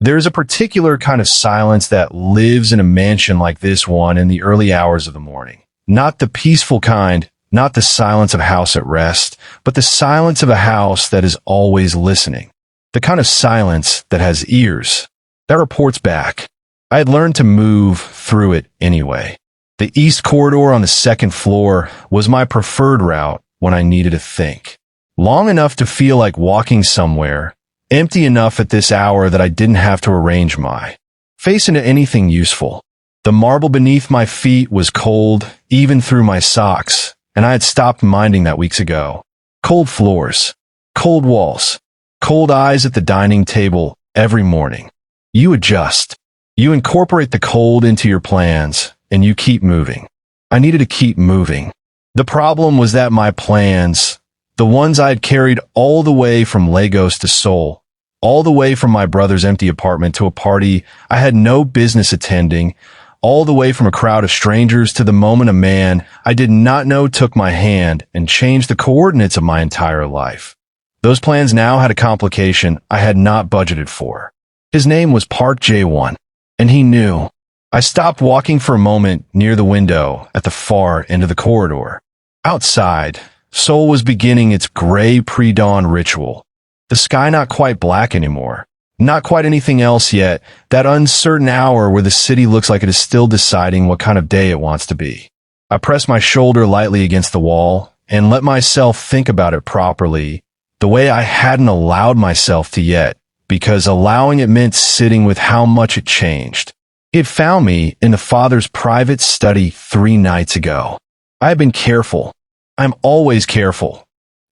There's a particular kind of silence that lives in a mansion like this one in the early hours of the morning. Not the peaceful kind, not the silence of a house at rest, but the silence of a house that is always listening. The kind of silence that has ears, that reports back. I had learned to move through it anyway. The east corridor on the second floor was my preferred route when I needed to think. Long enough to feel like walking somewhere, empty enough at this hour that I didn't have to arrange my face into anything useful. The marble beneath my feet was cold, even through my socks, and I had stopped minding that weeks ago. Cold floors, cold walls, cold eyes at the dining table every morning. You adjust. You incorporate the cold into your plans, and you keep moving. I needed to keep moving. The problem was that my plans, the ones I had carried all the way from Lagos to Seoul, all the way from my brother's empty apartment to a party I had no business attending, all the way from a crowd of strangers to the moment a man I did not know took my hand and changed the coordinates of my entire life. Those plans now had a complication I had not budgeted for. His name was Park Jae-won, and he knew. I stopped walking for a moment near the window at the far end of the corridor. Outside, Seoul was beginning its gray pre-dawn ritual. The sky not quite black anymore. Not quite anything else yet, that uncertain hour where the city looks like it is still deciding what kind of day it wants to be. I pressed my shoulder lightly against the wall and let myself think about it properly, the way I hadn't allowed myself to yet, because allowing it meant sitting with how much it changed. He had found me in the father's private study 3 nights ago. I had been careful. I'm always careful.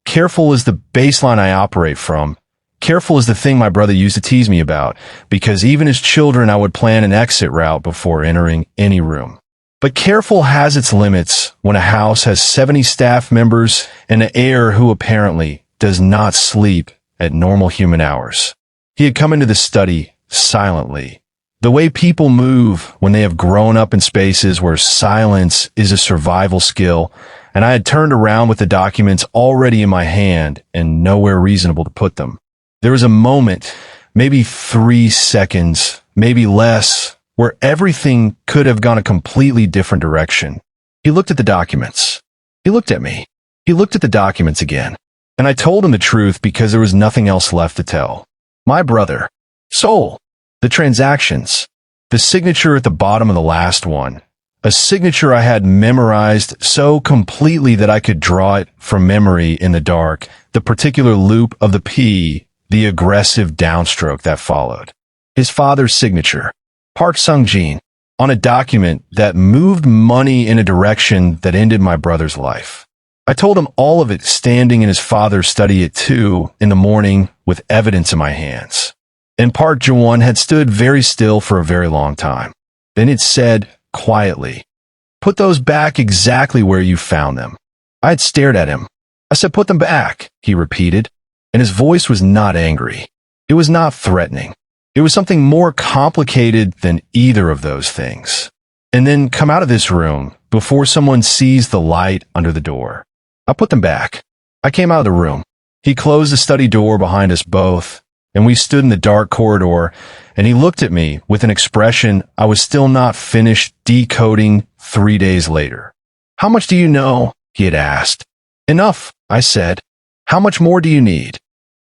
Careful is the baseline I operate from. Careful is the thing my brother used to tease me about, because even as children I would plan an exit route before entering any room. But careful has its limits when a house has 70 staff members and an heir who apparently does not sleep at normal human hours. He had come into the study silently. The way people move when they have grown up in spaces where silence is a survival skill, and I had turned around with the documents already in my hand and nowhere reasonable to put them. There was a moment, maybe 3 seconds, maybe less, where everything could have gone a completely different direction. He looked at the documents. He looked at me. He looked at the documents again. And I told him the truth because there was nothing else left to tell. My brother, Seoul, the transactions, the signature at the bottom of the last one, a signature I had memorized so completely that I could draw it from memory in the dark, the particular loop of the P, the aggressive downstroke that followed. His father's signature, Park Sung-jin, on a document that moved money in a direction that ended my brother's life. I told him all of it standing in his father's study at 2 in the morning with evidence in my hands. And Park Jae-won had stood very still for a very long time. Then it said, quietly, "Put those back exactly where you found them." I had stared at him. I said, "Put them back," he repeated, and his voice was not angry. It was not threatening. It was something more complicated than either of those things. And then come out of this room before someone sees the light under the door. I put them back. I came out of the room. He closed the study door behind us both, and we stood in the dark corridor, and he looked at me with an expression I was still not finished decoding 3 days later. "How much do you know?" he had asked. "Enough," I said. "How much more do you need?"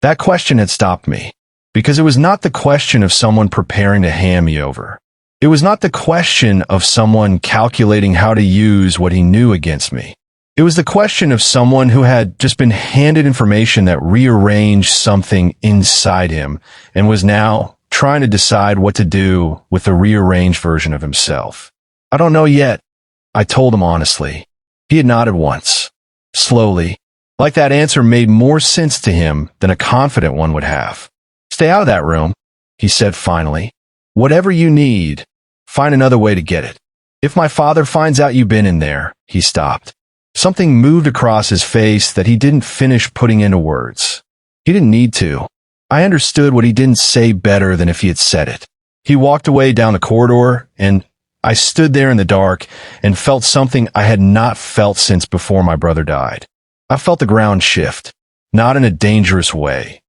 That question had stopped me, because it was not the question of someone preparing to hand me over. It was not the question of someone calculating how to use what he knew against me. It was the question of someone who had just been handed information that rearranged something inside him and was now trying to decide what to do with the rearranged version of himself. "I don't know yet," I told him honestly. He had nodded once, slowly, like that answer made more sense to him than a confident one would have. "Stay out of that room," he said finally. "Whatever you need, find another way to get it. If my father finds out you've been in there," he stopped. Something moved across his face that he didn't finish putting into words. He didn't need to. I understood what he didn't say better than if he had said it. He walked away down the corridor, and I stood there in the dark and felt something I had not felt since before my brother died. I felt the ground shift, not in a dangerous way,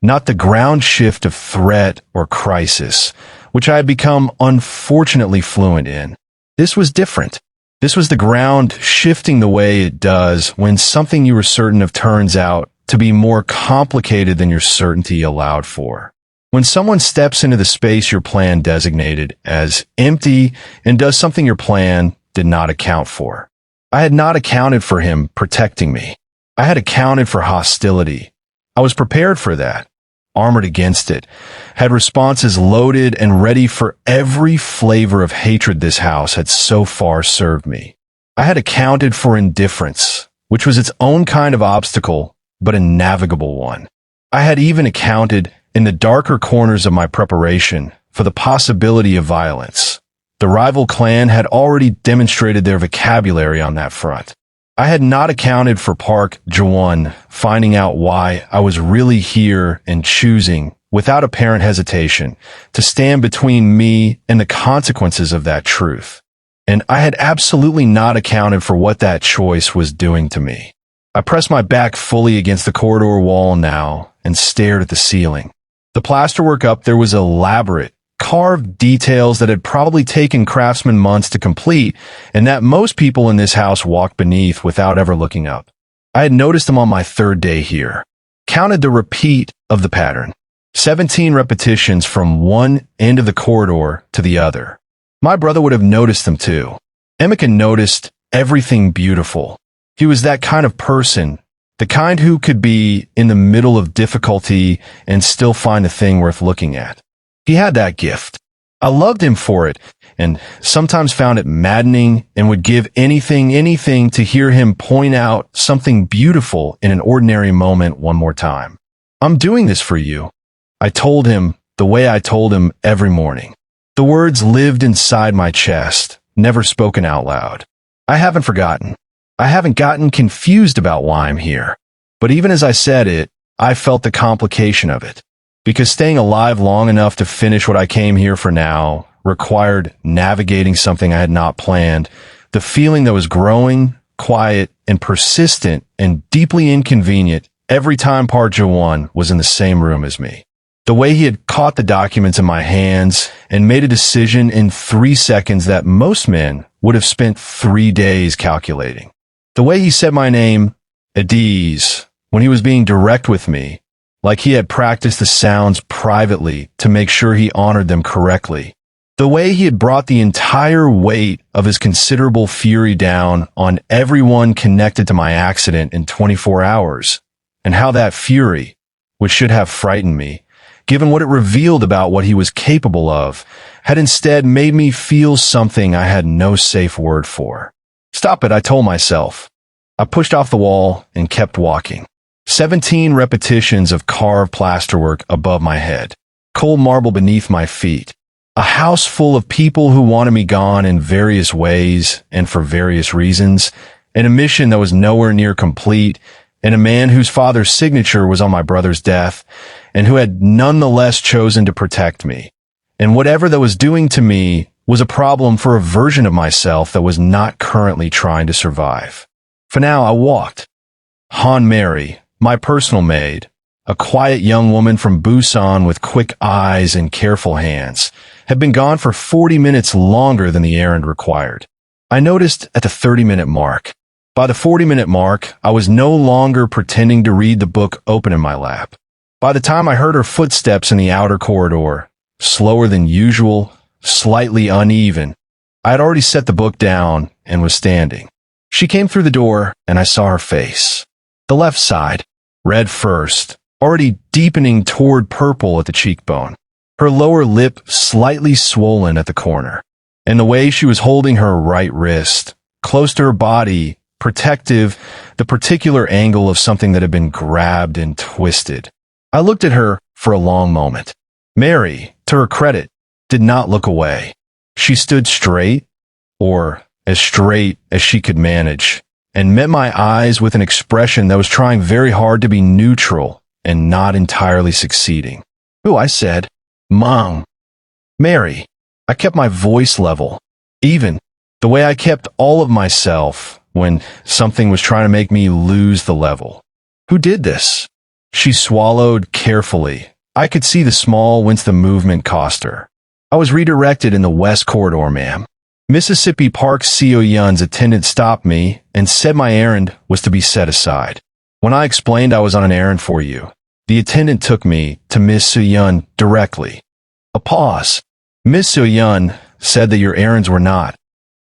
not the ground shift of threat or crisis, which I had become unfortunately fluent in. This was different. This was the ground shifting the way it does when something you were certain of turns out to be more complicated than your certainty allowed for. When someone steps into the space your plan designated as empty and does something your plan did not account for. I had not accounted for him protecting me. I had accounted for hostility. I was prepared for that, armored against it, had responses loaded and ready for every flavor of hatred this house had so far served me. I had accounted for indifference, which was its own kind of obstacle, but a navigable one. I had even accounted in the darker corners of my preparation for the possibility of violence. The rival clan had already demonstrated their vocabulary on that front. I had not accounted for Park Ji-won finding out why I was really here and choosing, without apparent hesitation, to stand between me and the consequences of that truth. And I had absolutely not accounted for what that choice was doing to me. I pressed my back fully against the corridor wall now and stared at the ceiling. The plasterwork up there was elaborate, carved details that had probably taken craftsmen months to complete and that most people in this house walked beneath without ever looking up. I had noticed them on my third day here, counted the repeat of the pattern, 17 repetitions from one end of the corridor to the other. My brother would have noticed them too. Emeka noticed everything beautiful. He was that kind of person, the kind who could be in the middle of difficulty and still find a thing worth looking at. He had that gift. I loved him for it, and sometimes found it maddening and would give anything to hear him point out something beautiful in an ordinary moment one more time. I'm doing this for you. I told him the way I told him every morning. The words lived inside my chest, never spoken out loud. I haven't forgotten. I haven't gotten confused about why I'm here. But even as I said it, I felt the complication of it. Because staying alive long enough to finish what I came here for now required navigating something I had not planned, the feeling that was growing, quiet, and persistent and deeply inconvenient every time Park Ji-won was in the same room as me. The way he had caught the documents in my hands and made a decision in 3 seconds that most men would have spent 3 days calculating. The way he said my name, Adaeze, when he was being direct with me, like he had practiced the sounds privately to make sure he honored them correctly. The way he had brought the entire weight of his considerable fury down on everyone connected to my accident in 24 hours, and how that fury, which should have frightened me, given what it revealed about what he was capable of, had instead made me feel something I had no safe word for. Stop it, I told myself. I pushed off the wall and kept walking. 17 repetitions of carved plasterwork above my head, cold marble beneath my feet, a house full of people who wanted me gone in various ways and for various reasons, and a mission that was nowhere near complete, and a man whose father's signature was on my brother's death, and who had nonetheless chosen to protect me. And whatever that was doing to me was a problem for a version of myself that was not currently trying to survive. For now, I walked. Han Mary, my personal maid, a quiet young woman from Busan with quick eyes and careful hands, had been gone for 40 minutes longer than the errand required. I noticed at the 30-minute mark. By the 40-minute mark, I was no longer pretending to read the book open in my lap. By the time I heard her footsteps in the outer corridor, slower than usual, slightly uneven, I had already set the book down and was standing. She came through the door, and I saw her face. The left side, red first, already deepening toward purple at the cheekbone, her lower lip slightly swollen at the corner, and the way she was holding her right wrist, close to her body, protective, the particular angle of something that had been grabbed and twisted. I looked at her for a long moment. Mary, to her credit, did not look away. She stood straight, or as straight as she could manage, and met my eyes with an expression that was trying very hard to be neutral and not entirely succeeding. "Ooh," I said. "Mom." "Mary." I kept my voice level, even, the way I kept all of myself when something was trying to make me lose the level. "Who did this?" She swallowed carefully. I could see the small whence the movement cost her. I was redirected in the West Corridor, ma'am. Mississippi Park Co. Yun's attendant stopped me and said my errand was to be set aside. When I explained I was on an errand for you, the attendant took me to Miss So-Yun directly. A pause. Miss So-Yun said that your errands were not.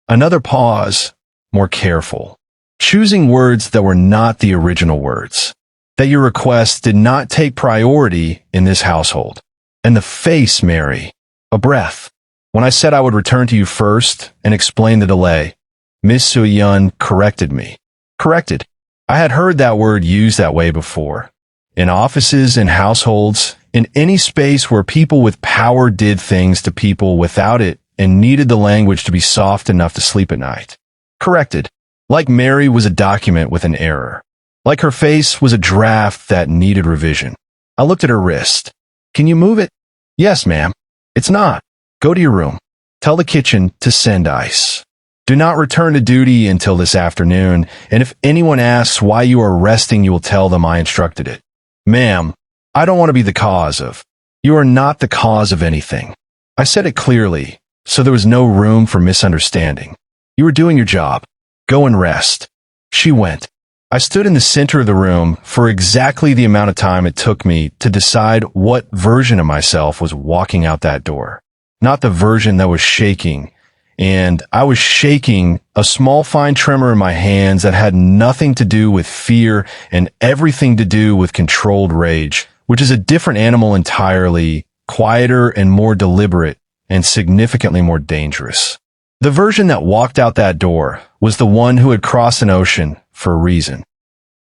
Another pause, more careful, choosing words that were not the original words. That your requests did not take priority in this household. And the face, Mary, a breath. When I said I would return to you first and explain the delay, Miss So-Yun corrected me. Corrected. I had heard that word used that way before. In offices, in households, in any space where people with power did things to people without it and needed the language to be soft enough to sleep at night. Corrected. Like Mary was a document with an error. Like her face was a draft that needed revision. I looked at her wrist. Can you move it? Yes, ma'am. It's not. Go to your room. Tell the kitchen to send ice. Do not return to duty until this afternoon, and if anyone asks why you are resting, you will tell them I instructed it. Ma'am, I don't want to be the cause of. You are not the cause of anything. I said it clearly, so there was no room for misunderstanding. You were doing your job. Go and rest. She went. I stood in the center of the room for exactly the amount of time it took me to decide what version of myself was walking out that door. Not the version that was shaking, and I was shaking a small fine tremor in my hands that had nothing to do with fear and everything to do with controlled rage, which is a different animal entirely, quieter and more deliberate, and significantly more dangerous. The version that walked out that door was the one who had crossed an ocean for a reason.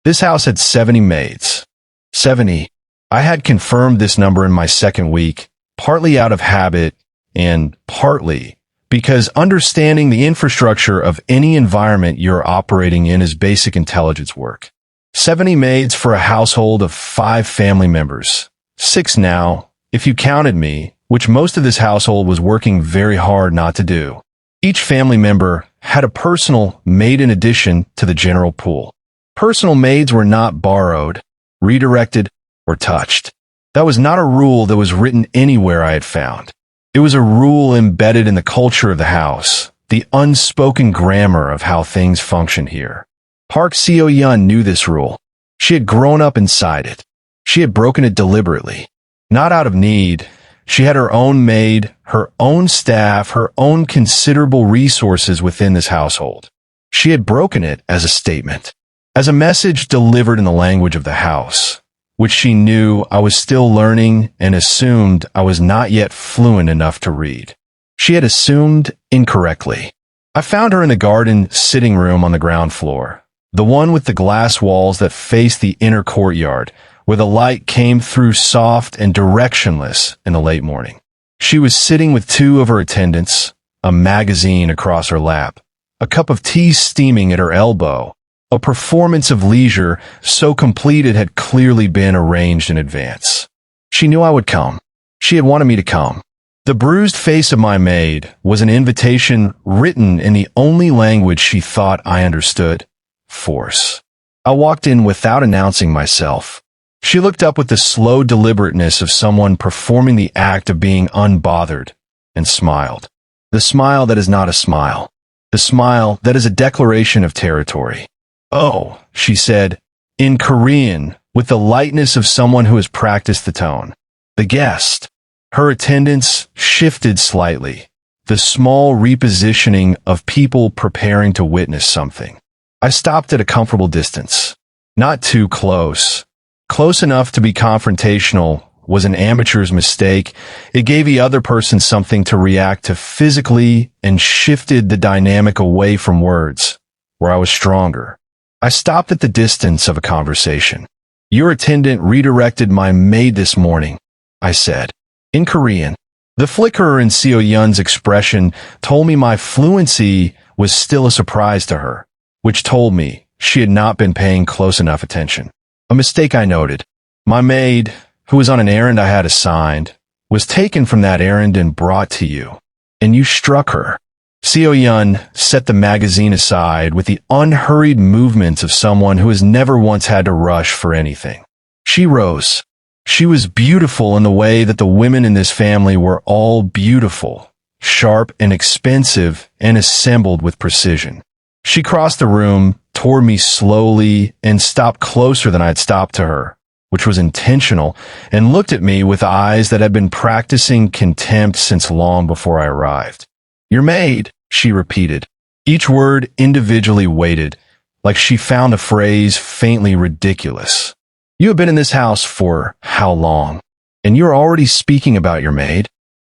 This house had 70 maids. 70. I had confirmed this number in my second week, partly out of habit and partly because understanding the infrastructure of any environment you're operating in is basic intelligence work. 70 maids for a household of 5 family members. 6 now, if you counted me, which most of this household was working very hard not to do. Each family member had a personal maid in addition to the general pool. Personal maids were not borrowed, redirected, or touched. That was not a rule that was written anywhere I had found. It was a rule embedded in the culture of the house, the unspoken grammar of how things function here. Park So-Yun knew this rule. She had grown up inside it. She had broken it deliberately. Not out of need. She had her own maid, her own staff, her own considerable resources within this household. She had broken it as a statement, as a message delivered in the language of the house, which she knew I was still learning and assumed I was not yet fluent enough to read. She had assumed incorrectly. I found her in the garden sitting room on the ground floor, the one with the glass walls that faced the inner courtyard, where the light came through soft and directionless in the late morning. She was sitting with 2 of her attendants, a magazine across her lap, a cup of tea steaming at her elbow, a performance of leisure so complete it had clearly been arranged in advance. She knew I would come. She had wanted me to come. The bruised face of my maid was an invitation written in the only language she thought I understood: force. I walked in without announcing myself. She looked up with the slow deliberateness of someone performing the act of being unbothered and smiled. The smile that is not a smile. The smile that is a declaration of territory. "Oh," she said, in Korean, with the lightness of someone who has practiced the tone. The guest. Her attendance shifted slightly, the small repositioning of people preparing to witness something. I stopped at a comfortable distance. Not too close. Close enough to be confrontational was an amateur's mistake. It gave the other person something to react to physically and shifted the dynamic away from words, where I was stronger. I stopped at the distance of a conversation. "Your attendant redirected my maid this morning," I said, in Korean. The flicker in So-Yun's expression told me my fluency was still a surprise to her, which told me she had not been paying close enough attention. A mistake I noted. My maid, who was on an errand I had assigned, was taken from that errand and brought to you, and you struck her. So-Yun set the magazine aside with the unhurried movements of someone who has never once had to rush for anything. She rose. She was beautiful in the way that the women in this family were all beautiful, sharp and expensive, and assembled with precision. She crossed the room, toward me slowly, and stopped closer than I'd stopped to her, which was intentional, and looked at me with eyes that had been practicing contempt since long before I arrived. "Your maid," she repeated, each word individually weighted, like she found the phrase faintly ridiculous. "You have been in this house for how long? And you're already speaking about your maid?"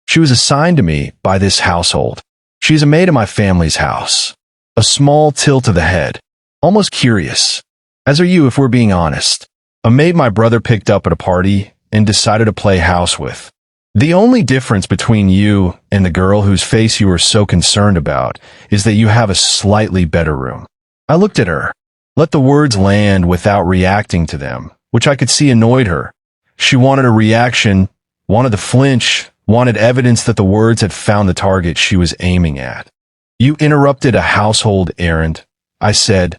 She was assigned to me by this household. She's a maid in my family's house. A small tilt of the head, almost curious. As are you, if we're being honest. A maid my brother picked up at a party and decided to play house with. The only difference between you and the girl whose face you were so concerned about is that you have a slightly better room. I looked at her, let the words land without reacting to them, which I could see annoyed her. She wanted a reaction, wanted to flinch, wanted evidence that the words had found the target she was aiming at. "You interrupted a household errand," I said,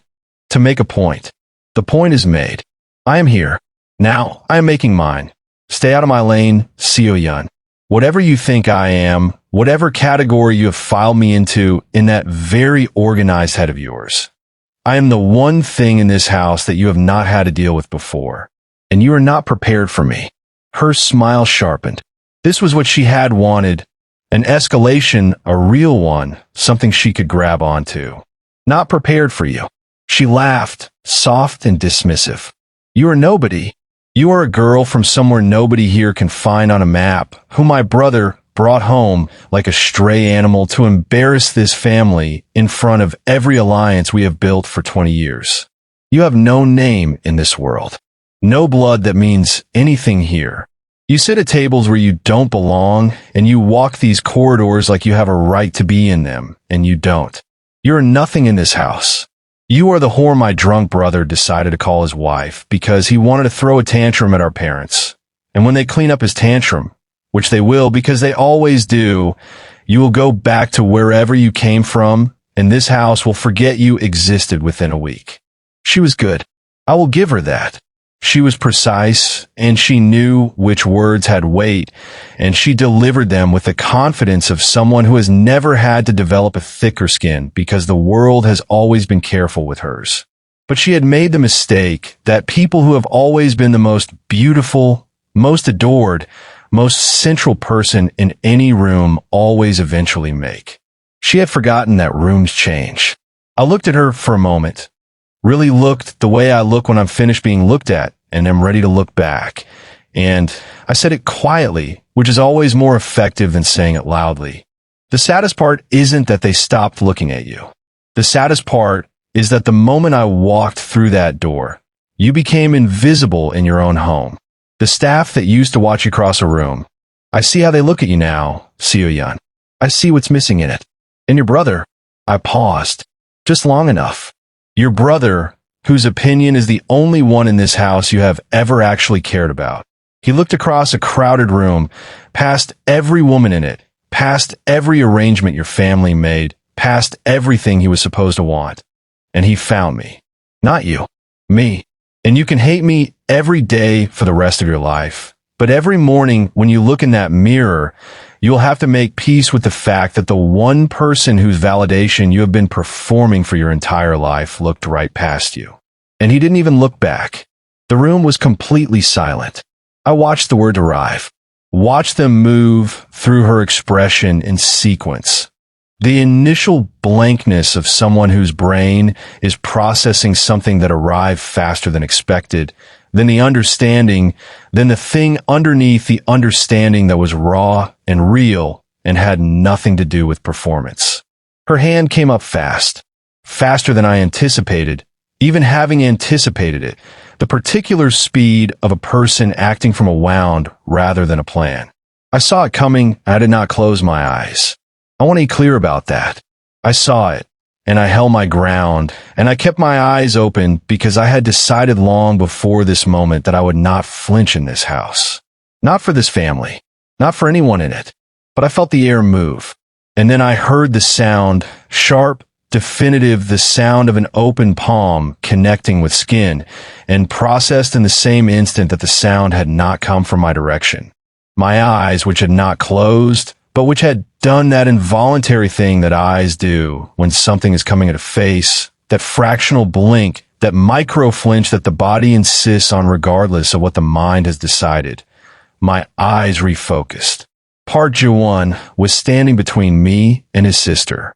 "to make a point. The point is made. I am here. Now I am making mine. Stay out of my lane, Seo-yun. Whatever you think I am, whatever category you have filed me into in that very organized head of yours. I am the one thing in this house that you have not had to deal with before, and you are not prepared for me." Her smile sharpened. This was what she had wanted. An escalation, a real one, something she could grab onto. "Not prepared for you." She laughed, soft and dismissive. "You are nobody. You are a girl from somewhere nobody here can find on a map, whom my brother brought home like a stray animal to embarrass this family in front of every alliance we have built for 20 years. You have no name in this world. No blood that means anything here. You sit at tables where you don't belong, and you walk these corridors like you have a right to be in them, and you don't. You're nothing in this house. You are the whore my drunk brother decided to call his wife because he wanted to throw a tantrum at our parents. And when they clean up his tantrum, which they will because they always do, you will go back to wherever you came from, and this house will forget you existed within a week." She was good. I will give her that. She was precise, and she knew which words had weight, and she delivered them with the confidence of someone who has never had to develop a thicker skin because the world has always been careful with hers. But she had made the mistake that people who have always been the most beautiful, most adored, most central person in any room always eventually make. She had forgotten that rooms change. I looked at her for a moment. Really looked the way I look when I'm finished being looked at and am ready to look back. And I said it quietly, which is always more effective than saying it loudly. The saddest part isn't that they stopped looking at you. The saddest part is that the moment I walked through that door, you became invisible in your own home. The staff that used to watch you cross a room, I see how they look at you now, Seo-yun. I see what's missing in it. And your brother, I paused, just long enough. Your brother, whose opinion is the only one in this house you have ever actually cared about. He looked across a crowded room, past every woman in it, past every arrangement your family made, past everything he was supposed to want. And he found me. Not you. Me. And you can hate me every day for the rest of your life. But every morning when you look in that mirror, you'll have to make peace with the fact that the one person whose validation you have been performing for your entire life looked right past you. And he didn't even look back. The room was completely silent. I watched the words arrive, watched them move through her expression in sequence. The initial blankness of someone whose brain is processing something that arrived faster than expected, then the understanding, then the thing underneath the understanding that was raw and real and had nothing to do with performance. Her hand came up fast, faster than I anticipated, even having anticipated it, the particular speed of a person acting from a wound rather than a plan. I saw it coming, and I did not close my eyes. I want to be clear about that. I saw it, and I held my ground, and I kept my eyes open because I had decided long before this moment that I would not flinch in this house. Not for this family, not for anyone in it, but I felt the air move. And then I heard the sound, sharp, definitive, the sound of an open palm connecting with skin, and processed in the same instant that the sound had not come from my direction. My eyes, which had not closed, but which had done that involuntary thing that eyes do when something is coming at a face, that fractional blink, that micro flinch that the body insists on regardless of what the mind has decided. My eyes refocused. Park Ji-won was standing between me and his sister.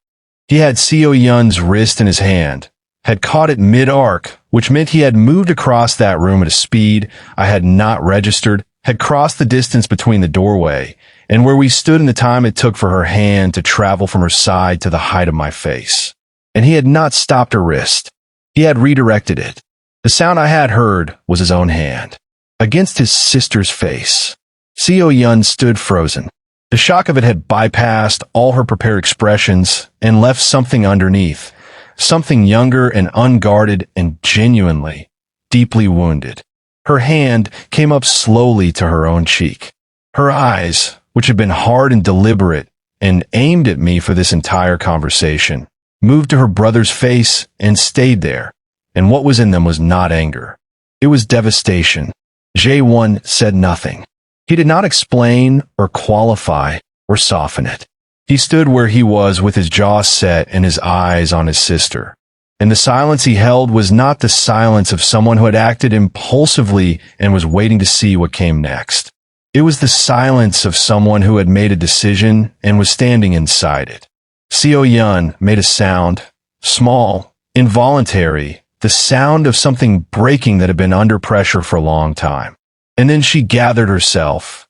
He had Seo-yun's wrist in his hand, had caught it mid-arc, which meant he had moved across that room at a speed I had not registered, had crossed the distance between the doorway and where we stood in the time it took for her hand to travel from her side to the height of my face. And he had not stopped her wrist. He had redirected it. The sound I had heard was his own hand. Against his sister's face. Seo-yun stood frozen. The shock of it had bypassed all her prepared expressions and left something underneath, something younger and unguarded and genuinely, deeply wounded. Her hand came up slowly to her own cheek. Her eyes, which had been hard and deliberate and aimed at me for this entire conversation, moved to her brother's face and stayed there, and what was in them was not anger. It was devastation. Jae-won said nothing. He did not explain or qualify or soften it. He stood where he was with his jaw set and his eyes on his sister. And the silence he held was not the silence of someone who had acted impulsively and was waiting to see what came next. It was the silence of someone who had made a decision and was standing inside it. Seo-yun made a sound, small, involuntary, the sound of something breaking that had been under pressure for a long time. And then she gathered herself.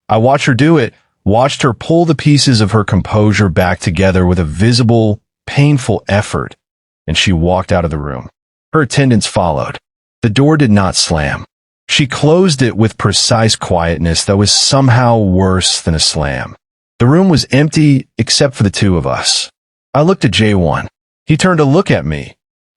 I watched her do it, watched her pull the pieces of her composure back together with a visible, painful effort, and she walked out of the room. Her attendants followed. The door did not slam. She closed it with precise quietness that was somehow worse than a slam. The room was empty except for the two of us. I looked at Jae-won. He turned to look at me,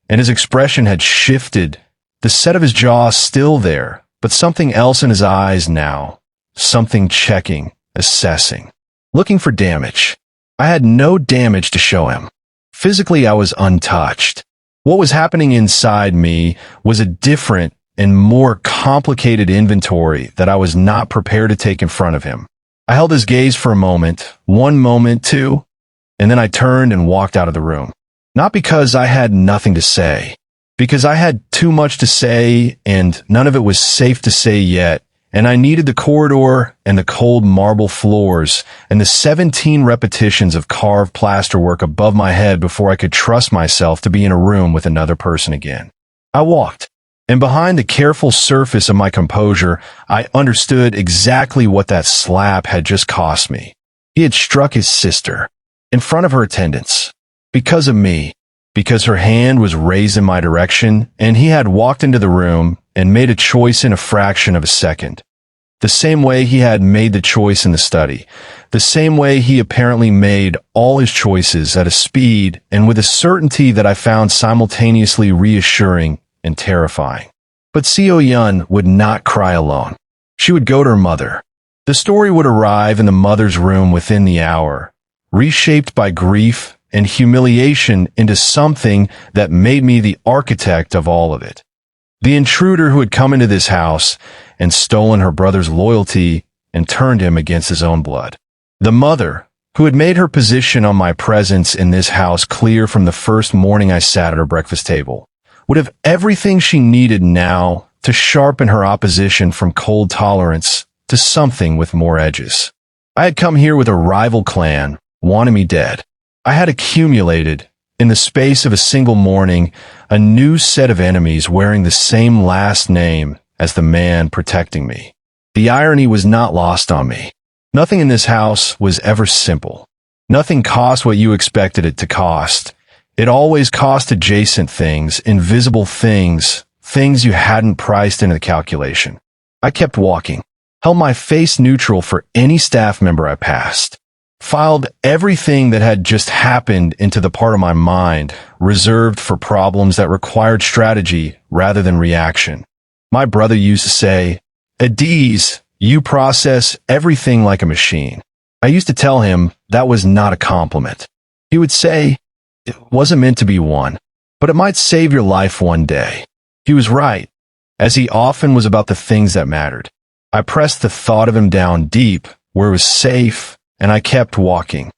and his expression had shifted, the set of his jaw still there, but something else in his eyes now, something checking, assessing, looking for damage. I had no damage to show him. Physically, I was untouched. What was happening inside me was a different and more complicated inventory that I was not prepared to take in front of him. I held his gaze for a moment, one moment, two, and then I turned and walked out of the room. Not because I had nothing to say, because I had too much to say and none of it was safe to say yet, and I needed the corridor and the cold marble floors and the 17 repetitions of carved plasterwork above my head before I could trust myself to be in a room with another person again. I walked, and behind the careful surface of my composure, I understood exactly what that slap had just cost me. He had struck his sister, in front of her attendants, because of me. Because her hand was raised in my direction, and he had walked into the room and made a choice in a fraction of a second. The same way he had made the choice in the study. The same way he apparently made all his choices at a speed and with a certainty that I found simultaneously reassuring and terrifying. But Seo-yun would not cry alone. She would go to her mother. The story would arrive in the mother's room within the hour, reshaped by grief and humiliation into something that made me the architect of all of it. The intruder who had come into this house and stolen her brother's loyalty and turned him against his own blood. The mother who had made her position on my presence in this house clear from the first morning I sat at her breakfast table, would have everything she needed now to sharpen her opposition from cold tolerance to something with more edges. I had come here with a rival clan, wanting me dead. I had accumulated, in the space of a single morning, a new set of enemies wearing the same last name as the man protecting me. The irony was not lost on me. Nothing in this house was ever simple. Nothing cost what you expected it to cost. It always cost adjacent things, invisible things, things you hadn't priced into the calculation. I kept walking, held my face neutral for any staff member I passed. Filed everything that had just happened into the part of my mind reserved for problems that required strategy rather than reaction. My brother used to say, "Adaeze, you process everything like a machine." I used to tell him that was not a compliment. He would say, It wasn't meant to be one, but it might save your life one day. He was right, as he often was about the things that mattered. I pressed the thought of him down deep, where it was safe, and I kept walking.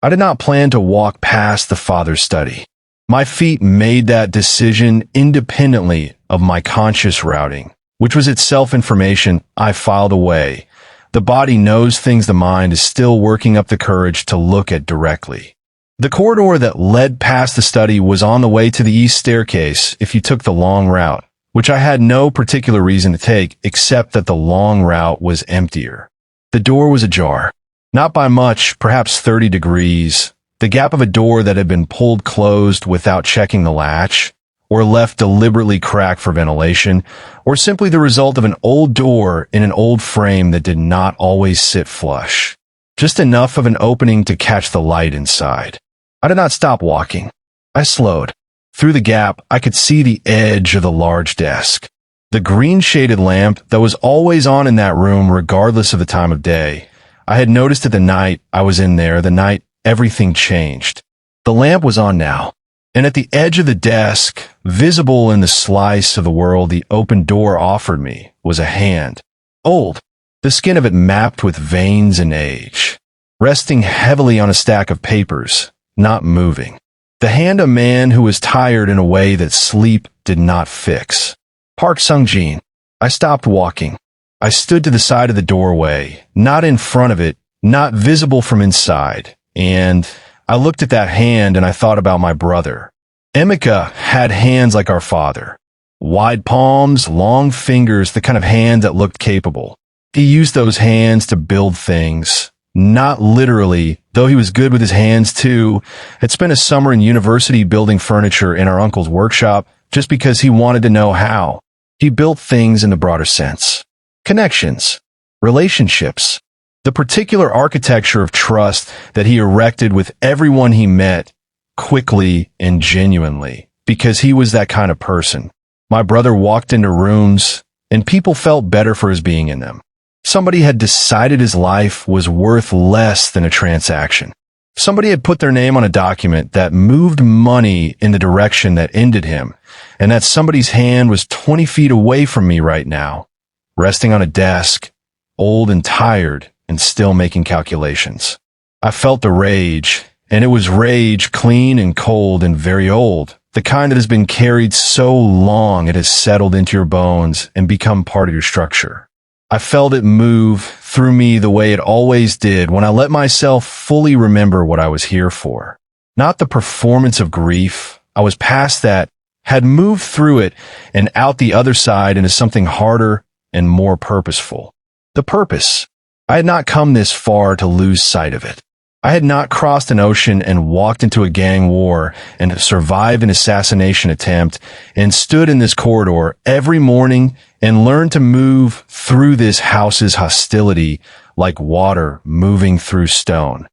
I did not plan to walk past the father's study. My feet made that decision independently of my conscious routing, which was itself information I filed away. The body knows things the mind is still working up the courage to look at directly. The corridor that led past the study was on the way to the east staircase if you took the long route, which I had no particular reason to take except that the long route was emptier. The door was ajar. Not by much, perhaps 30 degrees. The gap of a door that had been pulled closed without checking the latch, or left deliberately cracked for ventilation, or simply the result of an old door in an old frame that did not always sit flush. Just enough of an opening to catch the light inside. I did not stop walking. I slowed. Through the gap, I could see the edge of the large desk. The green-shaded lamp that was always on in that room regardless of the time of day. I had noticed it the night I was in there, the night everything changed. The lamp was on now, and at the edge of the desk, visible in the slice of the world the open door offered me, was a hand. Old, the skin of it mapped with veins and age, resting heavily on a stack of papers, not moving. The hand of a man who was tired in a way that sleep did not fix. Park Sung-jin. I stopped walking. I stood to the side of the doorway, not in front of it, not visible from inside. And I looked at that hand and I thought about my brother. Emeka had hands like our father. Wide palms, long fingers, the kind of hand that looked capable. He used those hands to build things. Not literally, though he was good with his hands too. Had spent a summer in university building furniture in our uncle's workshop just because he wanted to know how. He built things in the broader sense. Connections. Relationships. The particular architecture of trust that he erected with everyone he met, quickly and genuinely, because he was that kind of person. My brother walked into rooms, and people felt better for his being in them. Somebody had decided his life was worth less than a transaction. Somebody had put their name on a document that moved money in the direction that ended him, and that somebody's hand was 20 feet away from me right now, resting on a desk, old and tired, and still making calculations. I felt the rage, and it was rage clean and cold and very old, the kind that has been carried so long it has settled into your bones and become part of your structure. I felt it move through me the way it always did when I let myself fully remember what I was here for. Not the performance of grief. I was past that, had moved through it and out the other side into something harder and more purposeful. The purpose. I had not come this far to lose sight of it. I had not crossed an ocean and walked into a gang war and survived an assassination attempt and stood in this corridor every morning and learned to move through this house's hostility like water moving through stone.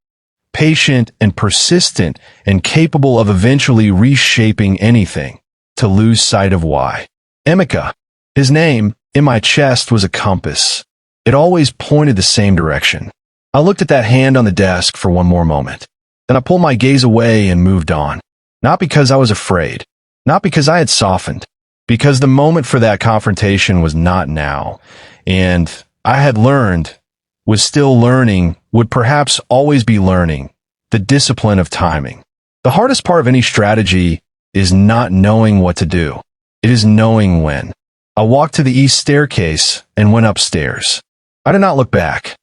Patient and persistent and capable of eventually reshaping anything, to lose sight of why. Emeka, his name, in my chest was a compass. It always pointed the same direction. I looked at that hand on the desk for one more moment. Then I pulled my gaze away and moved on. Not because I was afraid. Not because I had softened. Because the moment for that confrontation was not now. And I had learned, was still learning, would perhaps always be learning, the discipline of timing. The hardest part of any strategy is not knowing what to do. It is knowing when. I walked to the east staircase and went upstairs. I did not look back.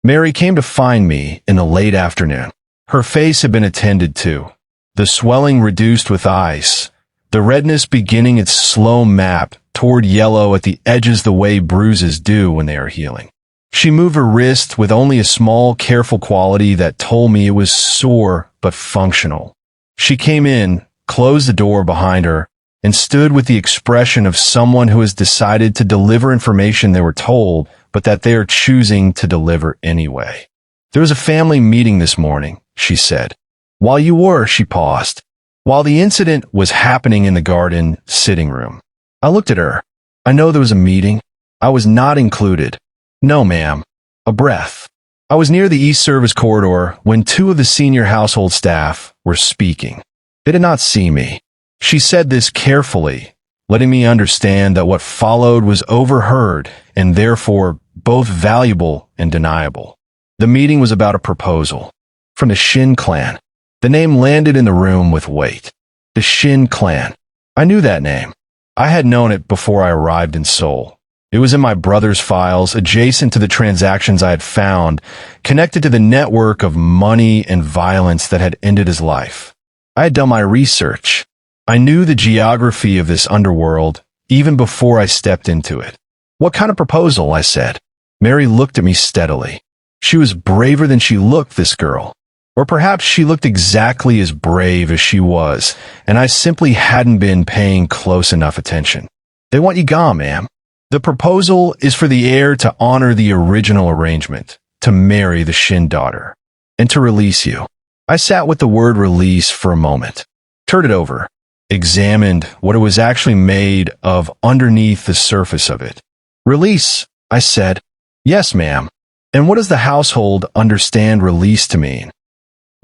Mary came to find me in the late afternoon. Her face had been attended to, the swelling reduced with ice, the redness beginning its slow map toward yellow at the edges the way bruises do when they are healing. She moved her wrist with only a small, careful quality that told me it was sore but functional. She came in, closed the door behind her, and stood with the expression of someone who has decided to deliver information they were told, but that they are choosing to deliver anyway. There was a family meeting this morning, she said. While you were, she paused. While the incident was happening in the garden sitting room. I looked at her. I know there was a meeting. I was not included. No, ma'am. A breath. I was near the East Service corridor when two of the senior household staff were speaking. They did not see me. She said this carefully, letting me understand that what followed was overheard and therefore both valuable and deniable. The meeting was about a proposal from the Shin clan. The name landed in the room with weight. The Shin clan. I knew that name. I had known it before I arrived in Seoul. It was in my brother's files, adjacent to the transactions I had found, connected to the network of money and violence that had ended his life. I had done my research. I knew the geography of this underworld even before I stepped into it. What kind of proposal? I said. Mary looked at me steadily. She was braver than she looked, this girl. Or perhaps she looked exactly as brave as she was, and I simply hadn't been paying close enough attention. They want you gone, ma'am. The proposal is for the heir to honor the original arrangement, to marry the Shin daughter, and to release you. I sat with the word release for a moment, turned it over, examined what it was actually made of underneath the surface of it. Release, I said. Yes, ma'am. And what does the household understand release to mean?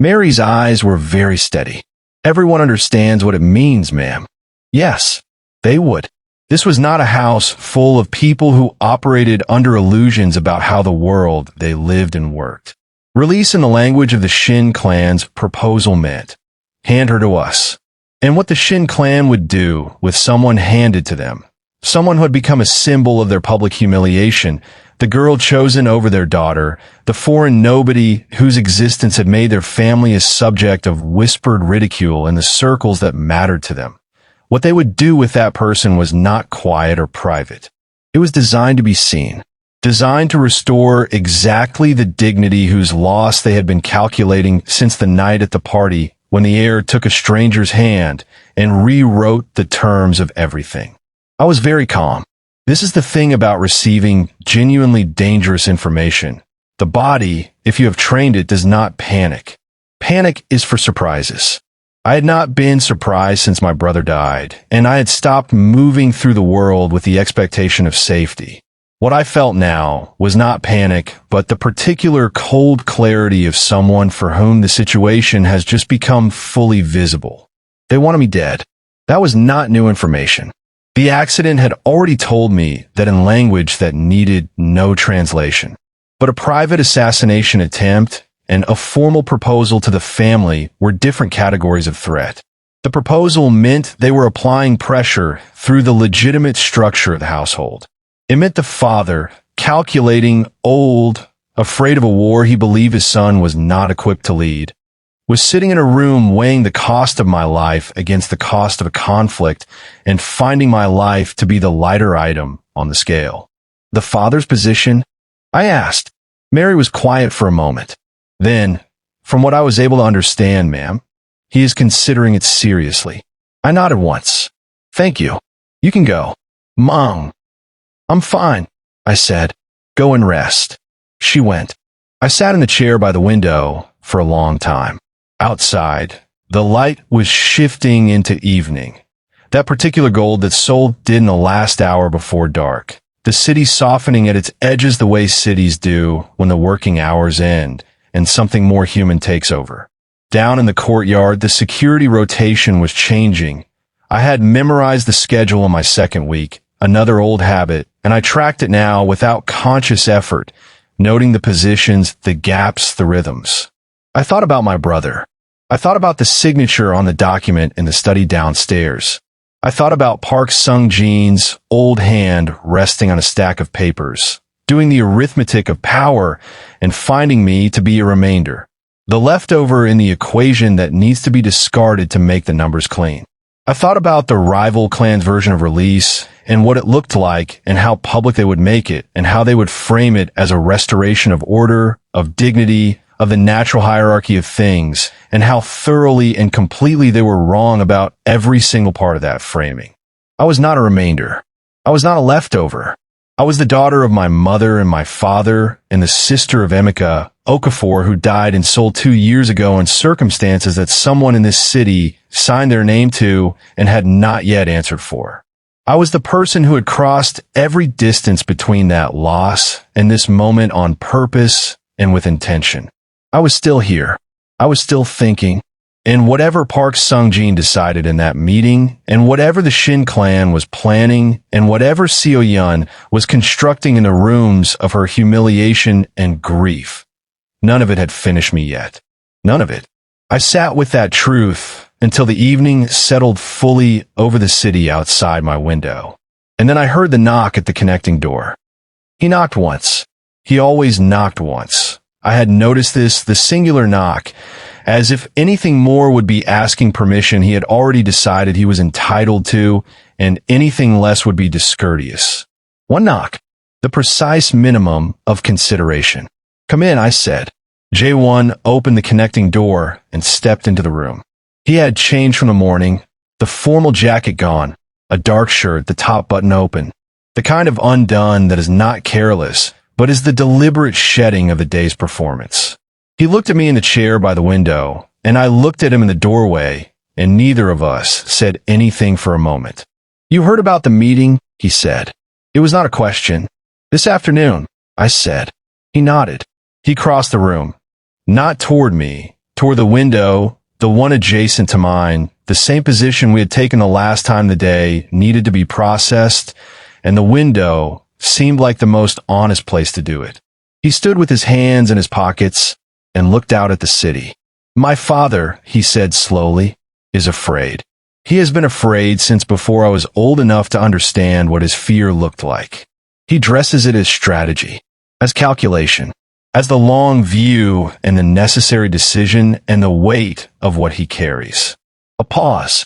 Mary's eyes were very steady. Everyone understands what it means, ma'am. Yes, they would. This was not a house full of people who operated under illusions about how the world they lived and worked. Release in the language of the Shin clan's proposal meant, hand her to us. And what the Shin clan would do with someone handed to them, someone who had become a symbol of their public humiliation, the girl chosen over their daughter, the foreign nobody whose existence had made their family a subject of whispered ridicule in the circles that mattered to them. What they would do with that person was not quiet or private. It was designed to be seen, designed to restore exactly the dignity whose loss they had been calculating since the night at the party when the heir took a stranger's hand and rewrote the terms of everything. I was very calm. This is the thing about receiving genuinely dangerous information. The body, if you have trained it, does not panic. Panic is for surprises. I had not been surprised since my brother died, and I had stopped moving through the world with the expectation of safety. What I felt now was not panic, but the particular cold clarity of someone for whom the situation has just become fully visible. They wanted me dead. That was not new information. The accident had already told me that in language that needed no translation. But a private assassination attempt and a formal proposal to the family were different categories of threat. The proposal meant they were applying pressure through the legitimate structure of the household. It meant the father, calculating, old, afraid of a war he believed his son was not equipped to lead, was sitting in a room weighing the cost of my life against the cost of a conflict and finding my life to be the lighter item on the scale. The father's position? I asked. Mary was quiet for a moment. Then, from what I was able to understand, ma'am, he is considering it seriously. I nodded once. Thank you. You can go. Mom. I'm fine, I said. Go and rest. She went. I sat in the chair by the window for a long time. Outside, the light was shifting into evening. That particular gold that Seoul did in the last hour before dark. The city softening at its edges the way cities do when the working hours end and something more human takes over. Down in the courtyard, the security rotation was changing. I had memorized the schedule in my second week, another old habit, and I tracked it now without conscious effort, noting the positions, the gaps, the rhythms. I thought about my brother. I thought about the signature on the document in the study downstairs. I thought about Park Sung-jin's old hand resting on a stack of papers, doing the arithmetic of power and finding me to be a remainder, the leftover in the equation that needs to be discarded to make the numbers clean. I thought about the rival clan's version of release and what it looked like and how public they would make it and how they would frame it as a restoration of order, of dignity, of the natural hierarchy of things, and how thoroughly and completely they were wrong about every single part of that framing. I was not a remainder. I was not a leftover. I was the daughter of my mother and my father and the sister of Emeka Okafor, who died in Seoul 2 years ago in circumstances that someone in this city signed their name to and had not yet answered for. I was the person who had crossed every distance between that loss and this moment on purpose and with intention. I was still here. I was still thinking. And whatever Park Sung-jin decided in that meeting, and whatever the Shin clan was planning, and whatever Seo-yeon was constructing in the rooms of her humiliation and grief, none of it had finished me yet. None of it. I sat with that truth until the evening settled fully over the city outside my window. And then I heard the knock at the connecting door. He knocked once. He always knocked once. I had noticed this, the singular knock, as if anything more would be asking permission he had already decided he was entitled to, and anything less would be discourteous. One knock, the precise minimum of consideration. "Come in," I said. Jae-won opened the connecting door and stepped into the room. He had changed from the morning, the formal jacket gone, a dark shirt, the top button open, the kind of undone that is not careless, but is the deliberate shedding of the day's performance. He looked at me in the chair by the window, and I looked at him in the doorway, and neither of us said anything for a moment. "You heard about the meeting?" he said. It was not a question. "This afternoon," I said. He nodded. He crossed the room. Not toward me, toward the window, the one adjacent to mine, the same position we had taken the last time the day needed to be processed, and the window seemed like the most honest place to do it. He stood with his hands in his pockets and looked out at the city. "My father," he said slowly, "is afraid. He has been afraid since before I was old enough to understand what his fear looked like. He dresses it as strategy, as calculation, as the long view and the necessary decision and the weight of what he carries." A pause.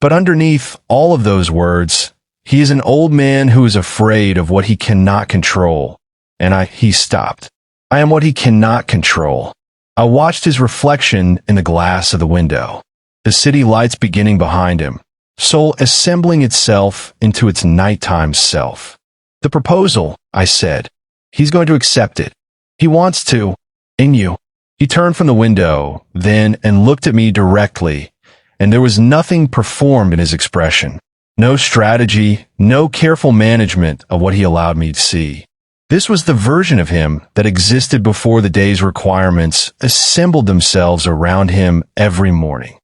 But underneath all of those words, he is an old man who is afraid of what he cannot control. And he stopped. I am what he cannot control. I watched his reflection in the glass of the window, the city lights beginning behind him, Seoul assembling itself into its nighttime self. "The proposal," I said. "He's going to accept it. He wants to. In you." He turned from the window, then, and looked at me directly, and there was nothing performed in his expression. No strategy, no careful management of what he allowed me to see. This was the version of him that existed before the day's requirements assembled themselves around him every morning.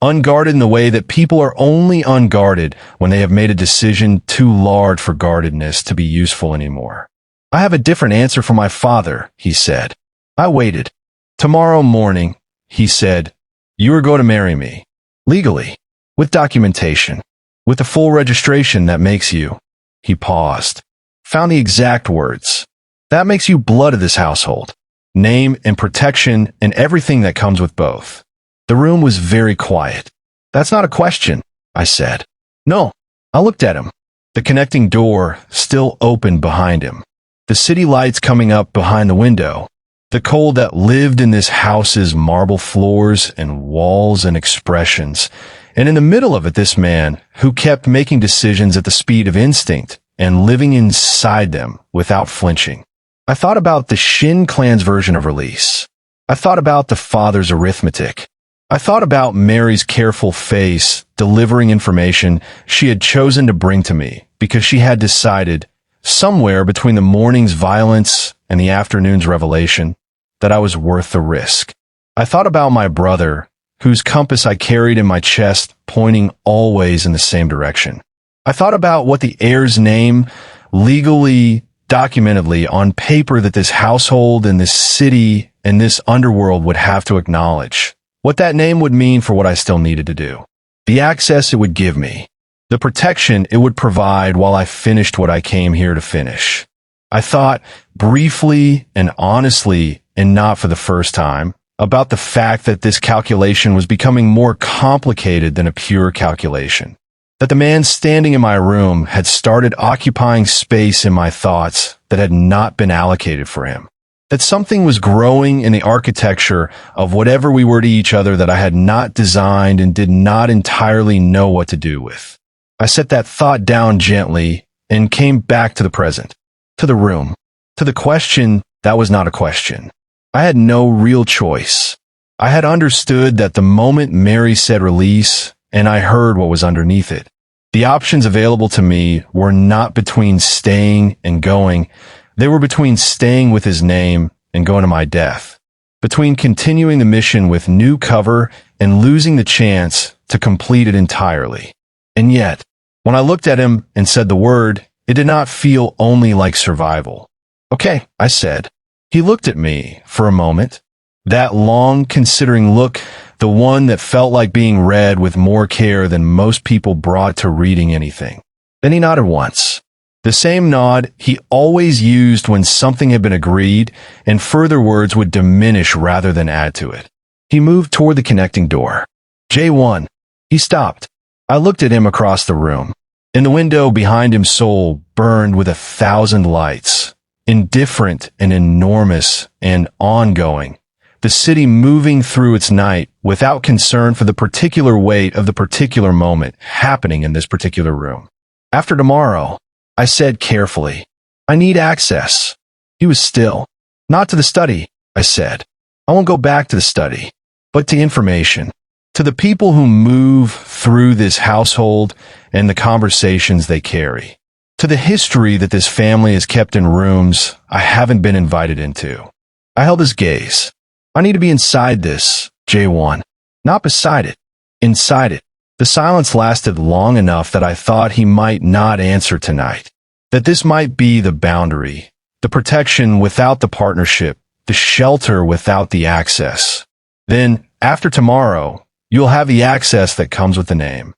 Unguarded in the way that people are only unguarded when they have made a decision too large for guardedness to be useful anymore. "I have a different answer for my father," he said. I waited. "Tomorrow morning," he said, "you are going to marry me. Legally. With documentation. With the full registration that makes you." He paused. Found the exact words. "That makes you blood of this household. Name and protection and everything that comes with both." The room was very quiet. "That's not a question," I said. "No." I looked at him. The connecting door still opened behind him. The city lights coming up behind the window. The cold that lived in this house's marble floors and walls and expressions. And in the middle of it, this man who kept making decisions at the speed of instinct and living inside them without flinching. I thought about the Shin clan's version of release. I thought about the father's arithmetic. I thought about Mary's careful face delivering information she had chosen to bring to me because she had decided, somewhere between the morning's violence and the afternoon's revelation, that I was worth the risk. I thought about my brother, whose compass I carried in my chest, pointing always in the same direction. I thought about what the heir's name, legally, documentedly, on paper that this household and this city and this underworld would have to acknowledge. What that name would mean for what I still needed to do. The access it would give me. The protection it would provide while I finished what I came here to finish. I thought, briefly and honestly, and not for the first time, about the fact that this calculation was becoming more complicated than a pure calculation. That the man standing in my room had started occupying space in my thoughts that had not been allocated for him. That something was growing in the architecture of whatever we were to each other that I had not designed and did not entirely know what to do with. I set that thought down gently and came back to the present, to the room, to the question that was not a question. I had no real choice. I had understood that the moment Mary said release, and I heard what was underneath it. The options available to me were not between staying and going. They were between staying with his name and going to my death. between continuing the mission with new cover and losing the chance to complete it entirely. And yet, when I looked at him and said the word, it did not feel only like survival. Okay, I said. He looked at me for a moment. That long, considering look, the one that felt like being read with more care than most people brought to reading anything. Then he nodded once. The same nod he always used when something had been agreed, and further words would diminish rather than add to it. He moved toward the connecting door. J1. He stopped. I looked at him across the room. In the window behind him, Seoul burned with 1,000 lights, indifferent and enormous and ongoing. The city moving through its night without concern for the particular weight of the particular moment happening in this particular room. After tomorrow, I said carefully, I need access. He was still. Not to the study, I said. I won't go back to the study, but to information, to the people who move through this household and the conversations they carry, to the history that this family has kept in rooms I haven't been invited into. I held his gaze. I need to be inside this, J1. Not beside it. Inside it. The silence lasted long enough that I thought he might not answer tonight. That this might be the boundary, the protection without the partnership, the shelter without the access. Then, after tomorrow, you'll have the access that comes with the name.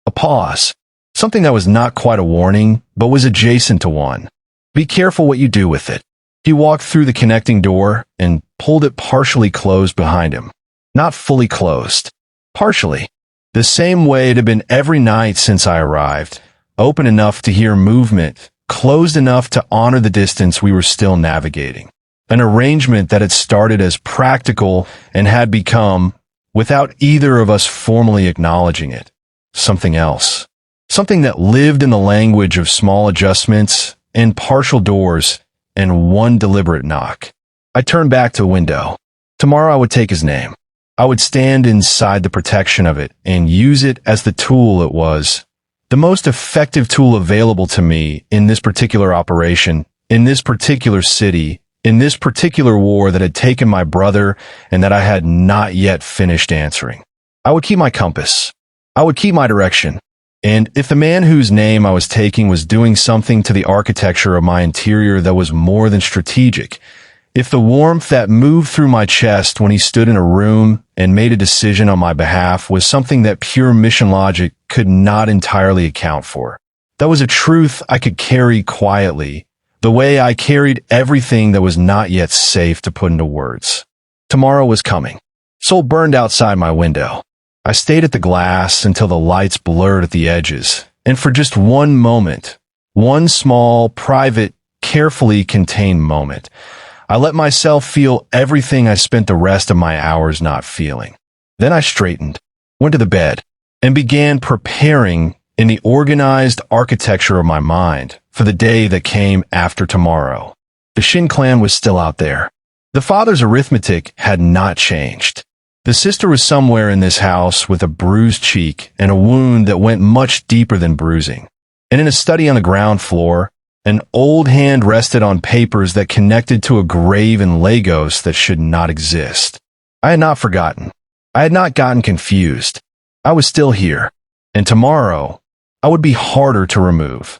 A pause. Something that was not quite a warning, but was adjacent to one. Be careful what you do with it. He walked through the connecting door and pulled it partially closed behind him. Not fully closed. Partially. The same way it had been every night since I arrived. Open enough to hear movement, closed enough to honor the distance we were still navigating. An arrangement that had started as practical and had become, without either of us formally acknowledging it, something else. Something that lived in the language of small adjustments and partial doors and one deliberate knock. I turned back to the window. Tomorrow I would take his name. I would stand inside the protection of it and use it as the tool it was. The most effective tool available to me in this particular operation, in this particular city, in this particular war that had taken my brother and that I had not yet finished answering. I would keep my compass. I would keep my direction. And if the man whose name I was taking was doing something to the architecture of my interior that was more than strategic, if the warmth that moved through my chest when he stood in a room and made a decision on my behalf was something that pure mission logic could not entirely account for, that was a truth I could carry quietly, the way I carried everything that was not yet safe to put into words. Tomorrow was coming. Seoul burned outside my window. I stayed at the glass until the lights blurred at the edges, and for just one moment, one small, private, carefully contained moment, I let myself feel everything I spent the rest of my hours not feeling. Then I straightened, went to the bed, and began preparing in the organized architecture of my mind for the day that came after tomorrow. The Shin clan was still out there. The father's arithmetic had not changed. The sister was somewhere in this house with a bruised cheek and a wound that went much deeper than bruising. And in a study on the ground floor, an old hand rested on papers that connected to a grave in Lagos that should not exist. I had not forgotten. I had not gotten confused. I was still here. And tomorrow, I would be harder to remove.